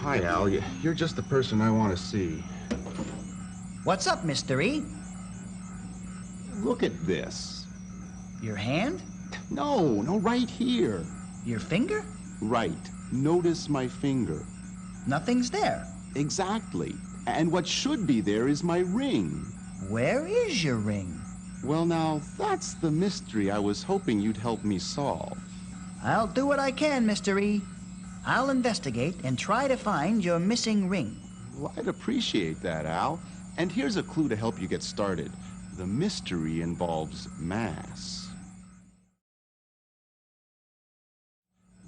Hi, Al. You're just the person I want to see. What's up, Mr. E? Look at this. Your hand? No, right here. Your finger? Right. Notice my finger. Nothing's there. Exactly. And what should be there is my ring. Where is your ring? Well, now, that's the mystery I was hoping you'd help me solve. I'll do what I can, Mr. E. I'll investigate and try to find your missing ring. Well, I'd appreciate that, Al. And here's a clue to help you get started. The mystery involves mass.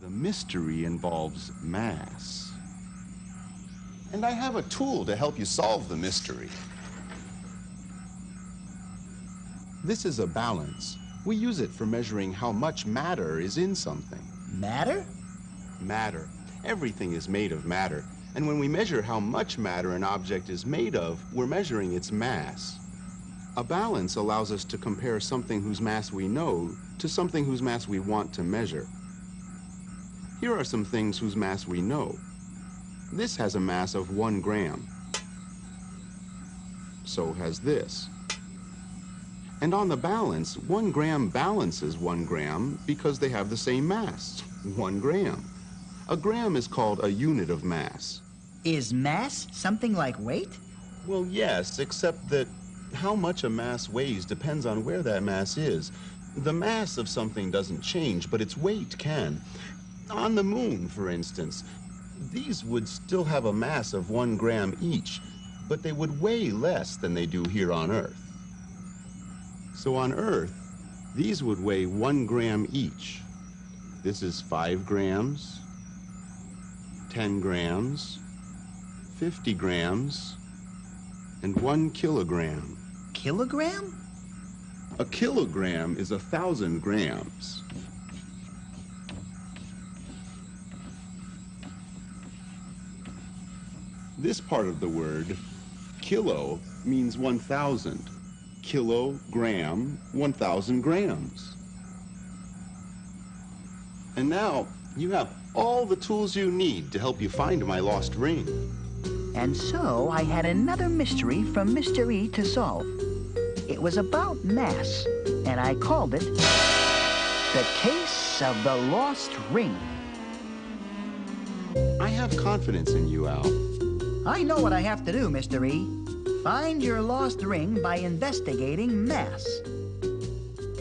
The mystery involves mass. And I have a tool to help you solve the mystery. This is a balance. We use it for measuring how much matter is in something. Matter? Matter. Everything is made of matter. And when we measure how much matter an object is made of, we're measuring its mass. A balance allows us to compare something whose mass we know to something whose mass we want to measure. Here are some things whose mass we know. This has a mass of 1 gram. So has this. And on the balance, 1 gram balances 1 gram because they have the same mass, 1 gram. A gram is called a unit of mass. Is mass something like weight? Well, yes, except that how much a mass weighs depends on where that mass is. The mass of something doesn't change, but its weight can. On the moon, for instance, these would still have a mass of 1 gram each, but they would weigh less than they do here on Earth. So on Earth, these would weigh 1 gram each. This is 5 grams, 10 grams, 50 grams, and 1 kilogram. Kilogram? A kilogram is 1,000 grams. This part of the word, kilo, means 1,000. Kilogram, 1,000 grams. And now, you have all the tools you need to help you find my lost ring. And so I had another mystery from Mr. E to solve. It was about mass, and I called it The Case of the Lost Ring. I have confidence in you, Al. I know what I have to do, Mr. E. Find your lost ring by investigating mass.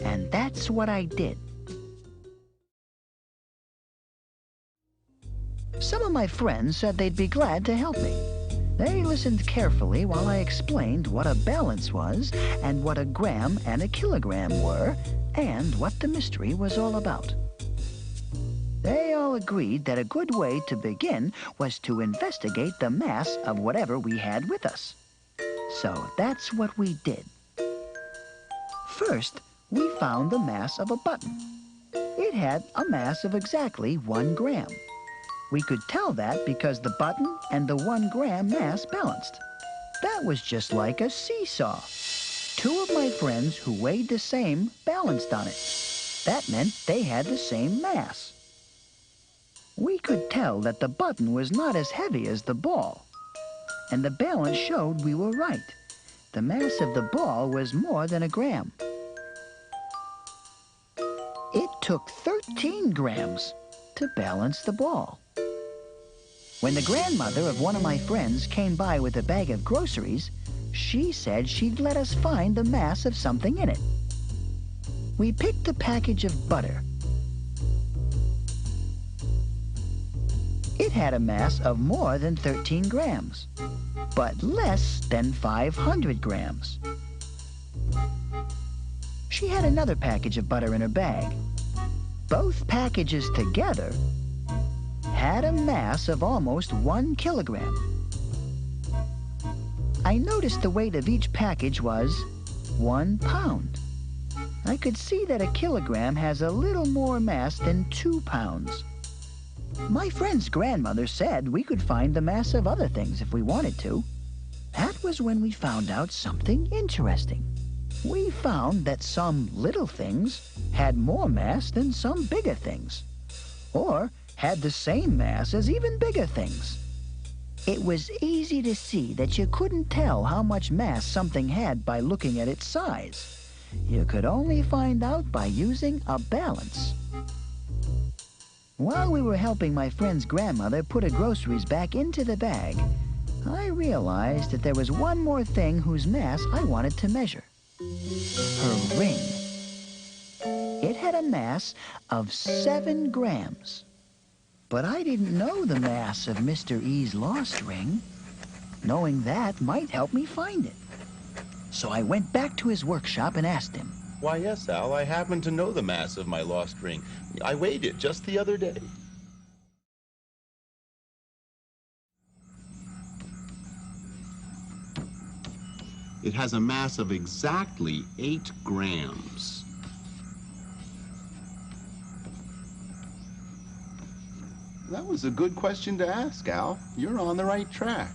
And that's what I did. Some of my friends said they'd be glad to help me. They listened carefully while I explained what a balance was and what a gram and a kilogram were and what the mystery was all about. They all agreed that a good way to begin was to investigate the mass of whatever we had with us. So that's what we did. First, we found the mass of a button. It had a mass of exactly 1 gram. We could tell that because the button and the 1 gram mass balanced. That was just like a seesaw. 2 of my friends who weighed the same balanced on it. That meant they had the same mass. We could tell that the button was not as heavy as the ball. And the balance showed we were right. The mass of the ball was more than 1 gram. It took 13 grams to balance the ball. When the grandmother of one of my friends came by with a bag of groceries, she said she'd let us find the mass of something in it. We picked a package of butter. It had a mass of more than 13 grams, but less than 500 grams. She had another package of butter in her bag. Both packages together had a mass of almost 1 kilogram. I noticed the weight of each package was 1 pound. I could see that a kilogram has a little more mass than 2 pounds. My friend's grandmother said we could find the mass of other things if we wanted to. That was when we found out something interesting. We found that some little things had more mass than some bigger things, or had the same mass as even bigger things. It was easy to see that you couldn't tell how much mass something had by looking at its size. You could only find out by using a balance. While we were helping my friend's grandmother put her groceries back into the bag, I realized that there was one more thing whose mass I wanted to measure. Her ring. It had a mass of 7 grams. But I didn't know the mass of Mr. E's lost ring. Knowing that might help me find it. So I went back to his workshop and asked him. Why, yes, Al, I happen to know the mass of my lost ring. I weighed it just the other day. It has a mass of exactly 8 grams. That was a good question to ask, Al. You're on the right track.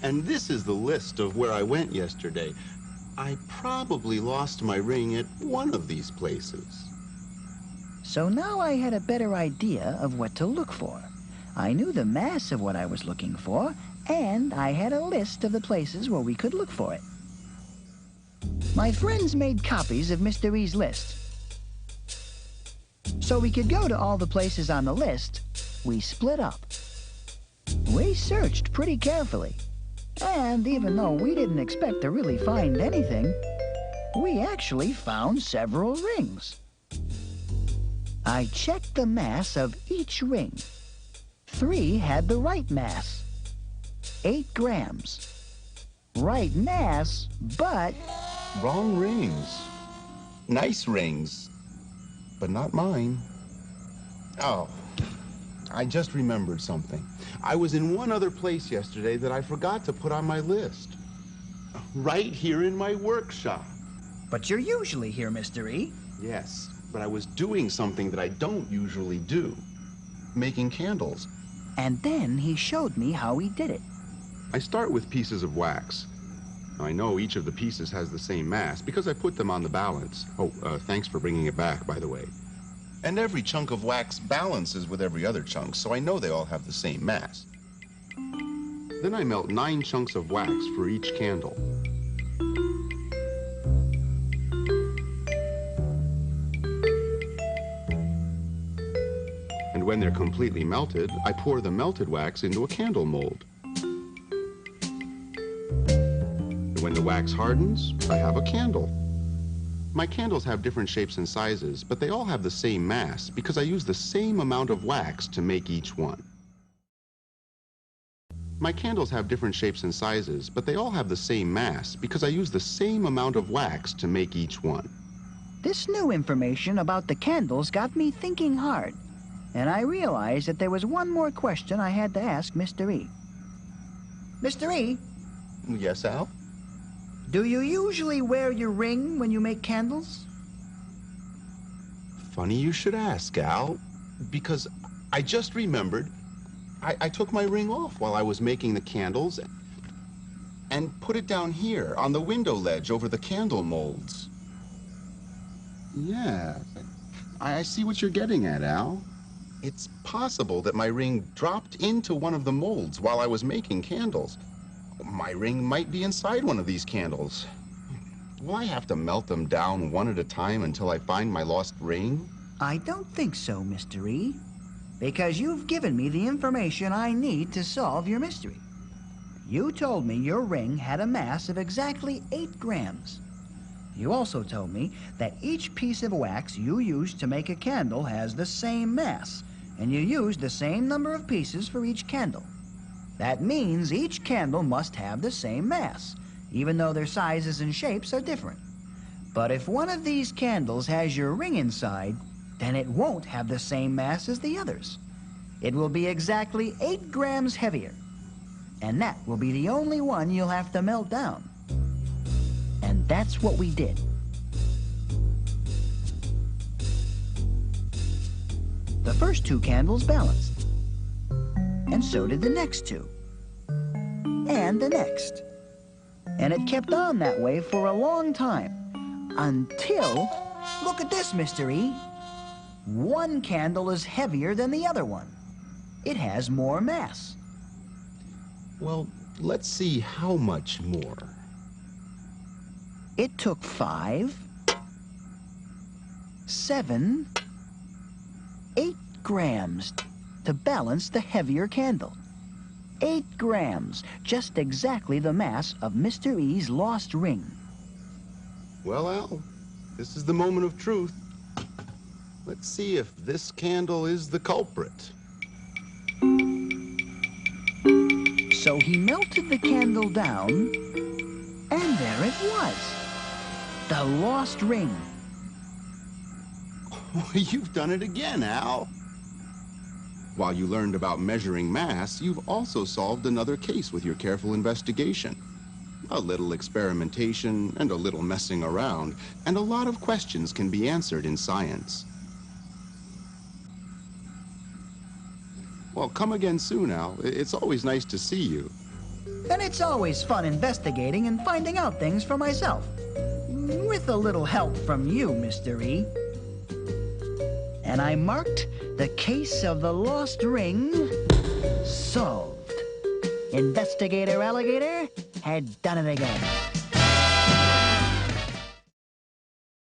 And this is the list of where I went yesterday. I probably lost my ring at one of these places. So now I had a better idea of what to look for. I knew the mass of what I was looking for, and I had a list of the places where we could look for it. My friends made copies of Mr. E's list. So we could go to all the places on the list, we split up. We searched pretty carefully. And even though we didn't expect to really find anything, we actually found several rings. I checked the mass of each ring. 3 had the right mass, 8 grams. Right mass, but... Wrong rings. Nice rings, but not mine. Oh, I just remembered something. I was in one other place yesterday that I forgot to put on my list. Right here in my workshop. But you're usually here, Mr. E. Yes, but I was doing something that I don't usually do. Making candles. And then he showed me how he did it. I start with pieces of wax. I know each of the pieces has the same mass because I put them on the balance. Oh, thanks for bringing it back, by the way. And every chunk of wax balances with every other chunk, so I know they all have the same mass. Then I melt 9 chunks of wax for each candle. And when they're completely melted, I pour the melted wax into a candle mold. And when the wax hardens, I have a candle. My candles have different shapes and sizes, but they all have the same mass because I use the same amount of wax to make each one. My candles have different shapes and sizes, but they all have the same mass because I use the same amount of wax to make each one. This new information about the candles got me thinking hard, and I realized that there was one more question I had to ask Mr. E. Mr. E? Yes, Al? Do you usually wear your ring when you make candles? Funny you should ask, Al, because I just remembered I took my ring off while I was making the candles and put it down here on the window ledge over the candle molds. Yeah, I see what you're getting at, Al. It's possible that my ring dropped into one of the molds while I was making candles. My ring might be inside one of these candles. Will I have to melt them down one at a time until I find my lost ring? I don't think so, Mr. E. Because you've given me the information I need to solve your mystery. You told me your ring had a mass of exactly 8 grams. You also told me that each piece of wax you used to make a candle has the same mass, and you used the same number of pieces for each candle. That means each candle must have the same mass, even though their sizes and shapes are different. But if one of these candles has your ring inside, then it won't have the same mass as the others. It will be exactly 8 grams heavier. And that will be the only one you'll have to melt down. And that's what we did. The first 2 candles balanced. And so did the next 2. And the next. And it kept on that way for a long time. Until... Look at this, Mr. E. One candle is heavier than the other one. It has more mass. Well, let's see how much more. It took 5, 7, 8 grams to balance the heavier candle. 8 grams, just exactly the mass of Mr. E's lost ring. Well, Al, this is the moment of truth. Let's see if this candle is the culprit. So he melted the candle down, and there it was. The lost ring. You've done it again, Al. While you learned about measuring mass, you've also solved another case with your careful investigation. A little experimentation and a little messing around, and a lot of questions can be answered in science. Well, come again soon, Al. It's always nice to see you. And it's always fun investigating and finding out things for myself. With a little help from you, Mr. E. And I marked the case of the lost ring solved. Investigator Alligator had done it again.